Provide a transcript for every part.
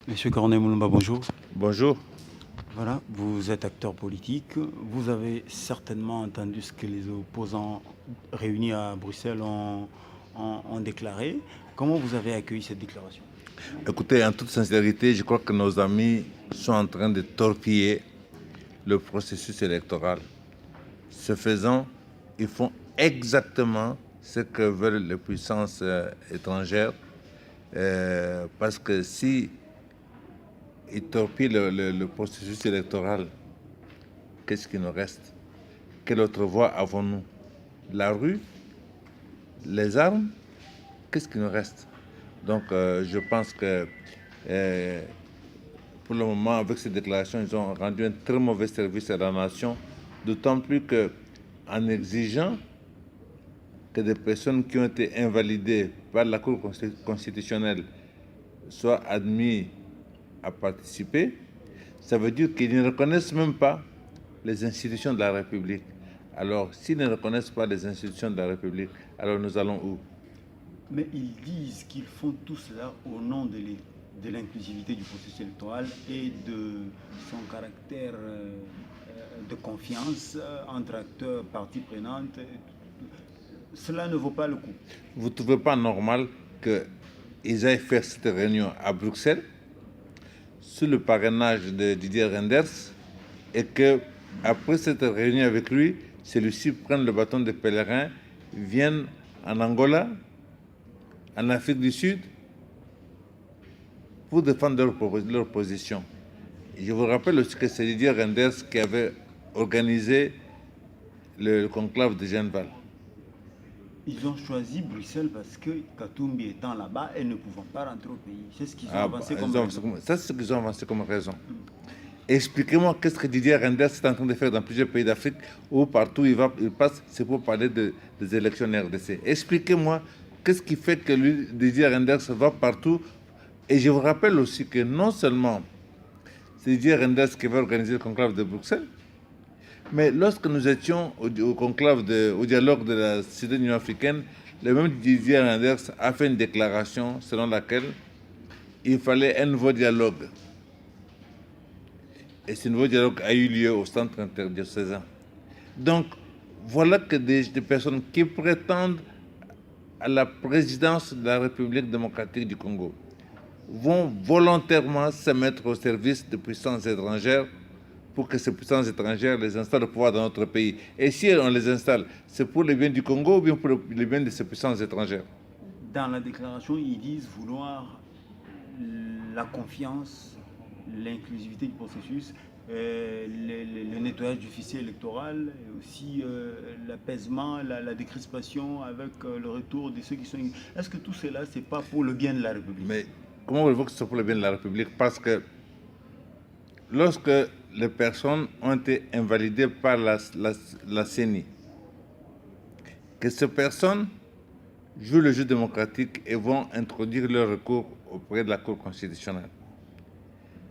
Monsieur Cornet Moulumba, bonjour. Bonjour. Voilà, vous êtes acteur politique. Vous avez certainement entendu ce que les opposants réunis à Bruxelles ont déclaré. Comment vous avez accueilli cette déclaration? Écoutez, en toute sincérité, je crois que nos amis sont en train de torpiller le processus électoral. Ce faisant, ils font exactement ce que veulent les puissances étrangères. Parce que si ils torpillent le processus électoral, qu'est-ce qui nous reste? Quelle autre voie avons-nous? La rue? Les armes? Qu'est-ce qui nous reste? Donc, je pense que pour le moment, avec ces déclarations, ils ont rendu un très mauvais service à la nation, d'autant plus qu'en exigeant que des personnes qui ont été invalidées par la Cour constitutionnelle soient admises à participer, ça veut dire qu'ils ne reconnaissent même pas les institutions de la République. Alors, s'ils ne reconnaissent pas les institutions de la République, alors nous allons où? Mais ils disent qu'ils font tout cela au nom de l'inclusivité du processus électoral et de son caractère de confiance entre acteurs, parties prenantes. Cela ne vaut pas le coup. Vous ne trouvez pas normal qu'ils aillent faire cette réunion à Bruxelles sous le parrainage de Didier Reynders et que après cette réunion avec lui, celui-ci prenne le bâton de pèlerin, vienne en Angola, en Afrique du Sud, pour défendre leur position. Et je vous rappelle aussi que c'est Didier Reynders qui avait organisé le conclave de Genval. Ils ont choisi Bruxelles parce que Katumbi étant là-bas, elles ne pouvant pas rentrer au pays. C'est ce qu'ils ont avancé comme raison. Ça, c'est ce qu'ils ont avancé comme raison. Expliquez-moi qu'est-ce que Didier Reynders est en train de faire dans plusieurs pays d'Afrique où partout il passe, c'est pour parler des élections RDC. Expliquez-moi qu'est-ce qui fait que Didier Reynders va partout. Et je vous rappelle aussi que non seulement c'est Didier Reynders qui va organiser le conclave de Bruxelles, mais lorsque nous étions au conclave, au dialogue de la Cité de l'Union africaine, le même Didier Reynders a fait une déclaration selon laquelle il fallait un nouveau dialogue. Et ce nouveau dialogue a eu lieu au centre interdiocésain. Donc, voilà que des personnes qui prétendent à la présidence de la République démocratique du Congo vont volontairement se mettre au service de puissances étrangères pour que ces puissances étrangères les installent au pouvoir dans notre pays. Et si on les installe, c'est pour le bien du Congo ou bien pour le bien de ces puissances étrangères? Dans la déclaration, ils disent vouloir la confiance, l'inclusivité du processus, le nettoyage du fichier électoral, et aussi l'apaisement, la décrispation avec le retour de ceux qui sont... Est-ce que tout cela, c'est pas pour le bien de la République? Mais comment voulez-vous que ce soit pour le bien de la République? Parce que lorsque les personnes ont été invalidées par la CENI, que ces personnes jouent le jeu démocratique et vont introduire leur recours auprès de la Cour constitutionnelle.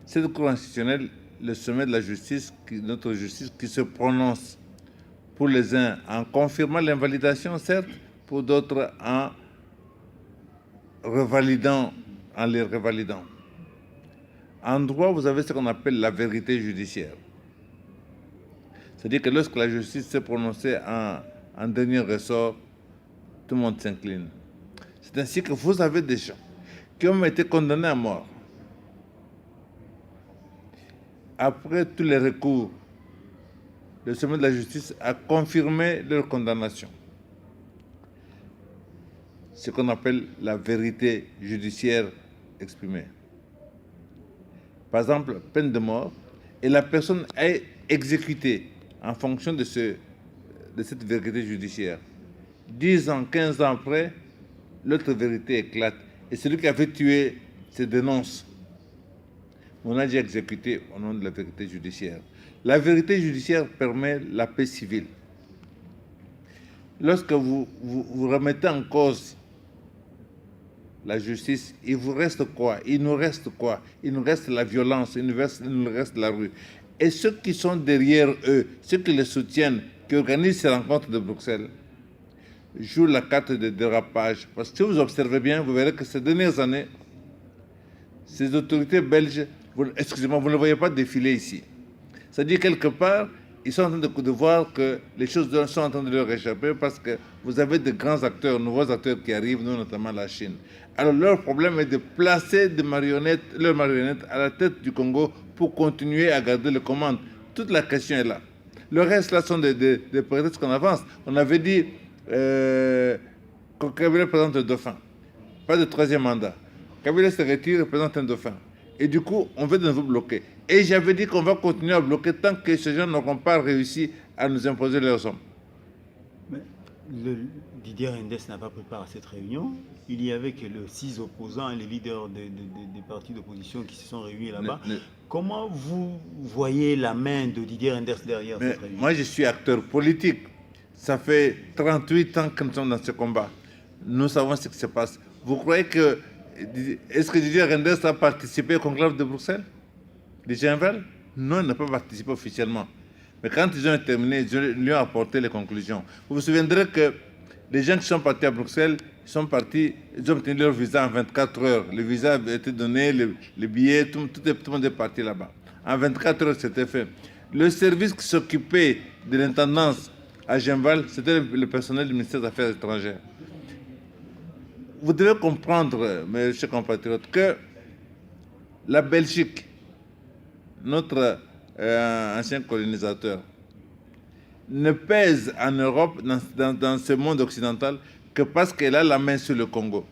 Cette Cour constitutionnelle, le sommet de la justice, notre justice, qui se prononce pour les uns en confirmant l'invalidation, certes, pour d'autres en les revalidant. En droit, vous avez ce qu'on appelle la vérité judiciaire. C'est-à-dire que lorsque la justice s'est prononcée en dernier ressort, tout le monde s'incline. C'est ainsi que vous avez des gens qui ont été condamnés à mort. Après tous les recours, le sommet de la justice a confirmé leur condamnation. Ce qu'on appelle la vérité judiciaire exprimée. Par exemple, peine de mort, et la personne est exécutée en fonction de cette vérité judiciaire. 10 ans, 15 ans après, l'autre vérité éclate. Et celui qui avait tué se dénonce. On a déjà exécuté au nom de la vérité judiciaire. La vérité judiciaire permet la paix civile. Lorsque vous remettez en cause la justice, il vous reste quoi? Il nous reste quoi? Il nous reste la violence, il nous reste la rue. Et ceux qui sont derrière eux, ceux qui les soutiennent, qui organisent ces rencontres de Bruxelles, jouent la carte de dérapage. Parce que si vous observez bien, vous verrez que ces dernières années, ces autorités belges, excusez-moi, vous ne voyez pas défiler ici. C'est-à-dire, quelque part, ils sont en train de voir que les choses sont en train de leur échapper parce que vous avez de grands acteurs, nouveaux acteurs qui arrivent, nous, notamment la Chine. Alors, leur problème est de placer leurs marionnettes à la tête du Congo pour continuer à garder les commandes. Toute la question est là. Le reste, là, sont des prétextes qu'on avance. On avait dit que Kabila présente le dauphin. Pas de troisième mandat. Kabila se retire et présente un dauphin. Et du coup, on veut de nouveau bloquer. Et j'avais dit qu'on va continuer à bloquer tant que ces gens n'auront pas réussi à nous imposer leurs hommes. Mais Didier Reynders n'a pas préparé cette réunion. Il y avait que les 6 opposants et les leaders des partis d'opposition qui se sont réunis là-bas. Comment vous voyez la main de Didier Reynders derrière cette réunion? Moi, je suis acteur politique. Ça fait 38 ans que nous sommes dans ce combat. Nous savons ce qui se passe. Vous croyez que... Est-ce que Didier Reynders a participé au conclave de Bruxelles, de Genève? Non, il n'a pas participé officiellement. Mais quand ils ont terminé, ils lui ont apporté les conclusions. Vous vous souviendrez que les gens qui sont partis à Bruxelles, ils ont obtenu leur visa en 24 heures. Le visa a été donné, les billets, tout le monde est parti là-bas. En 24 heures, c'était fait. Le service qui s'occupait de l'intendance à Genval, c'était le personnel du ministère des Affaires étrangères. Vous devez comprendre, mes chers compatriotes, que la Belgique, notre ancien colonisateur, ne pèse en Europe, dans ce monde occidental, que parce qu'elle a la main sur le Congo.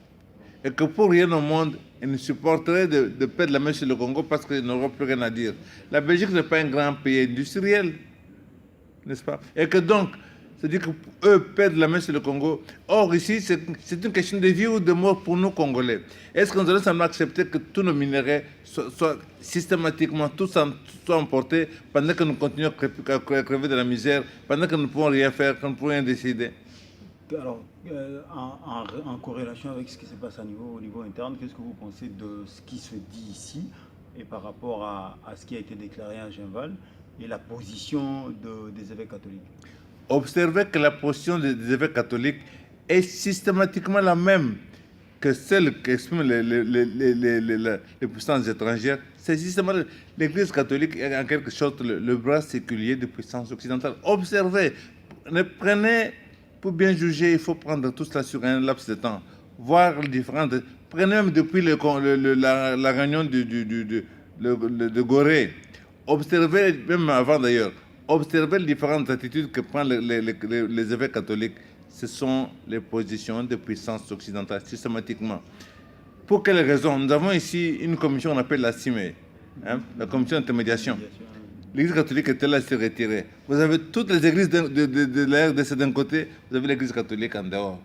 Et que pour rien au monde, elle ne supporterait de perdre la main sur le Congo parce qu'elle n'aura plus rien à dire. La Belgique n'est pas un grand pays industriel, n'est-ce pas? Et que donc, c'est-à-dire qu'eux perdent la main sur le Congo. Or, ici, c'est une question de vie ou de mort pour nous, Congolais. Est-ce qu'on doit seulement accepter que tous nos minéraux soient systématiquement tous emportés pendant que nous continuons à crever de la misère, pendant que nous ne pouvons rien faire, que nous ne pouvons rien décider? Alors, en corrélation avec ce qui se passe au niveau interne, qu'est-ce que vous pensez de ce qui se dit ici et par rapport à ce qui a été déclaré à Genval et la position des évêques catholiques? Observez que la position des évêques catholiques est systématiquement la même que celle qu'expriment les puissances étrangères. C'est systématiquement l'Église catholique est en quelque sorte le bras séculier des puissances occidentales. Observez, prenez, pour bien juger, il faut prendre tout cela sur un laps de temps, voir les différentes. Prenez même depuis la réunion de Gorée. Observez, même avant d'ailleurs, observez les différentes attitudes que prennent les évêques catholiques. Ce sont les positions des puissances occidentales, systématiquement. Pour quelles raisons? Nous avons ici une commission qu'on appelle la CIME, la commission d'intermédiation. L'Église catholique était là, s'est retirée. Vous avez toutes les églises de la RDC d'un côté, vous avez l'Église catholique en dehors.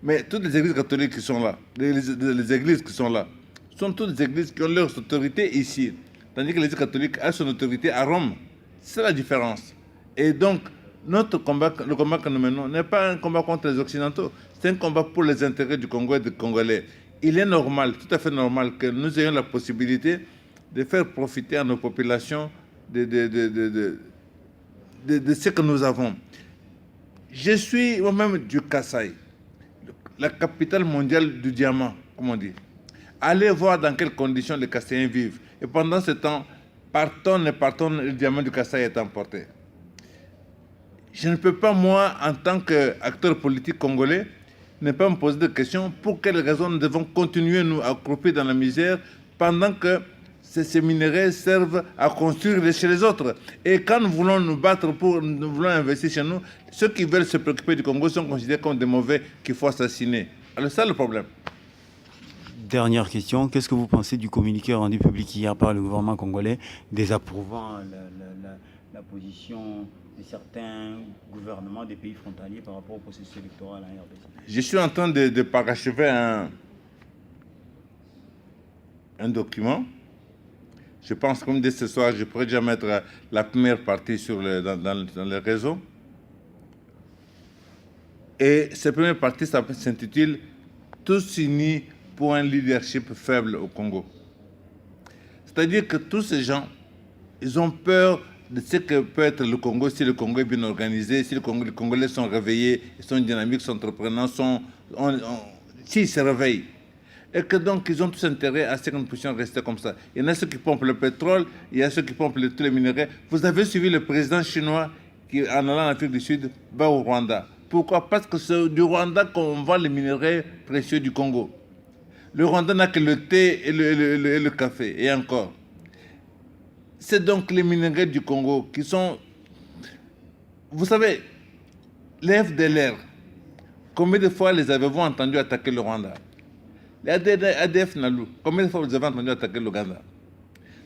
Mais toutes les églises catholiques qui sont là, les églises qui sont là, sont toutes des églises qui ont leur autorité ici. Tandis que l'Église catholique a son autorité à Rome. C'est la différence. Et donc, notre combat, le combat que nous menons, n'est pas un combat contre les Occidentaux. C'est un combat pour les intérêts du Congo et des Congolais. Il est normal, tout à fait normal, que nous ayons la possibilité de faire profiter à nos populations de ce que nous avons. Je suis moi-même du Kasaï, la capitale mondiale du diamant, comme on dit. Allez voir dans quelles conditions les Kassaïens vivent. Et pendant ce temps, par tonnes et par tonnes, le diamant du Kasaï est emporté. Je ne peux pas, moi, en tant qu'acteur politique congolais, ne pas me poser de questions pour quelles raisons nous devons continuer, nous, à croupir dans la misère pendant que ces minéraux servent à construire chez les autres. Et quand nous voulons nous battre, nous voulons investir chez nous, ceux qui veulent se préoccuper du Congo sont considérés comme des mauvais qu'il faut assassiner. Alors c'est ça le problème. Dernière question, qu'est-ce que vous pensez du communiqué rendu public hier par le gouvernement congolais désapprouvant la position de certains gouvernements des pays frontaliers par rapport au processus électoral en RDC? Je suis en train de parachever un document. Je pense que comme dès ce soir, je pourrais déjà mettre la première partie dans les réseaux. Et cette première partie s'intitule « Tous unis pour un leadership faible au Congo ». C'est-à-dire que tous ces gens, ils ont peur de ce que peut être le Congo si le Congo est bien organisé, si les Congolais sont réveillés, ils sont dynamiques, sont entreprenants, s'ils se réveillent. Et que donc, ils ont tous intérêt à ce que nous puissions rester comme ça. Il y en a ceux qui pompent le pétrole, il y a ceux qui pompent tous les minéraux. Vous avez suivi le président chinois qui, en allant en Afrique du Sud, va au Rwanda. Pourquoi? Parce que c'est du Rwanda qu'on vend les minéraux précieux du Congo. Le Rwanda n'a que le thé et le café, et encore. C'est donc les minéraux du Congo qui sont... Vous savez, les FDLR, combien de fois les avez-vous entendus attaquer le Rwanda? Les ADF Nalou, combien de fois vous avez entendu attaquer l'Ouganda?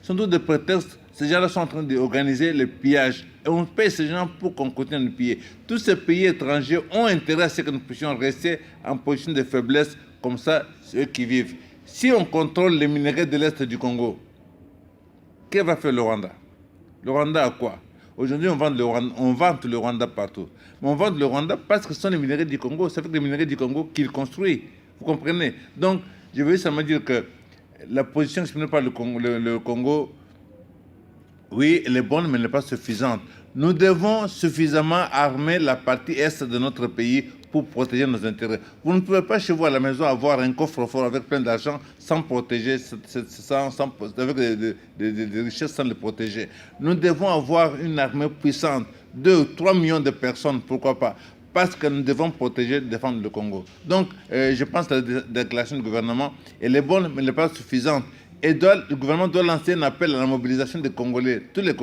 Ce sont tous des prétextes. Ces gens-là sont en train d'organiser les pillages. Et on paye ces gens pour qu'on continue de piller. Tous ces pays étrangers ont intérêt à ce que nous puissions rester en position de faiblesse, comme ça, ceux qui vivent. Si on contrôle les minéraux de l'Est du Congo, qu'est-ce que va faire le Rwanda? Le Rwanda a quoi? Aujourd'hui, on vante le Rwanda partout. Mais on vante le Rwanda parce que ce sont les minéraux du Congo. Ça fait que les minéraux du Congo qu'il construit. Vous comprenez? Donc, je veux seulement dire que la position exprimée par le Congo, oui, elle est bonne, mais elle n'est pas suffisante. Nous devons suffisamment armer la partie est de notre pays pour protéger nos intérêts. Vous ne pouvez pas chez vous à la maison avoir un coffre-fort avec plein d'argent sans protéger, avec des richesses sans les protéger. Nous devons avoir une armée puissante, 2 ou 3 millions de personnes, pourquoi pas, parce que nous devons protéger, défendre le Congo. Donc, je pense que la déclaration du gouvernement, elle est bonne, mais elle n'est pas suffisante. Et le gouvernement doit lancer un appel à la mobilisation des Congolais, tous les